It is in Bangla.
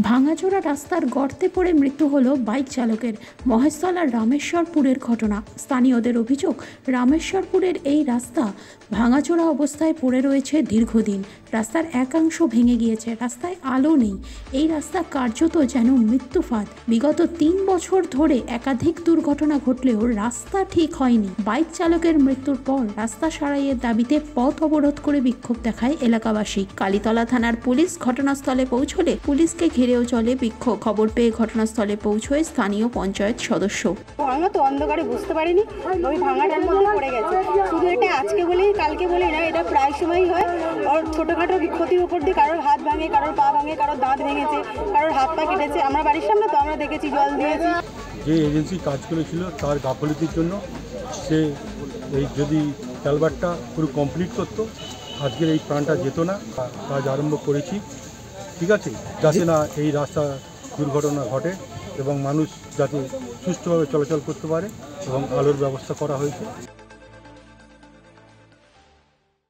ভাঙাচোরা রাস্তার গর্তে পড়ে মৃত্যু হলো বাইক চালকের। মহেশতলার রামেশ্বরপুরের ঘটনা। স্থানীয়দের অভিযোগ, রামেশ্বরপুরের এই রাস্তা ভাঙাচোরা অবস্থায় পড়ে রয়েছে দীর্ঘদিন। রাস্তার একাংশ ভেঙে গিয়েছে, রাস্তায় আলো নেই। এই রাস্তা কার্যত যেন মৃত্যু ফাঁদ। বিগত 3 বছর ধরে একাধিক দুর্ঘটনা ঘটলেও রাস্তা ঠিক হয়নি। বাইক চালকের মৃত্যুর পর রাস্তা সারাইয়ের দাবিতে পথ অবরোধ করে বিক্ষোভ দেখায় এলাকাবাসী। কালীতলা থানার পুলিশ ঘটনাস্থলে পৌঁছলে পুলিশকে ঘিরেও চলে বিক্ষোভ। খবর পেয়ে ঘটনাস্থলে পৌঁছয় স্থানীয় পঞ্চায়েত সদস্য। আমরা তো অন্ধকারে বুঝতে পারিনি, ওই ভাঙাটার মধ্যে পড়ে গেছে। শুধু এটা আজকে বলেই কালকে বলেই না, এটা প্রায় সময়ই হয়। আর ছোটোখাটো ক্ষতির উপর দিয়ে কারোর হাত ভাঙে, কারোর পা ভাঙে, কারোর দাঁত ভেঙেছে, কারোর হাত পা কেটেছে। আমরা বাড়ির সামনে তো আমরা দেখেছি, জল দিয়েছি। যে এজেন্সি কাজ করেছিল তার গাফলতির জন্য সে এই যদি কালভার্টটা পুরো কমপ্লিট করতো, আজকের এই প্রাণটা যেত না। কাজ আরম্ভ করেছি, ঠিক আছে, যাতে না এই রাস্তা দুর্ঘটনা ঘটে এবং মানুষ যাতে সুষ্ঠুভাবে চলাচল করতে পারে এবং আলোর ব্যবস্থা করা হয়েছে।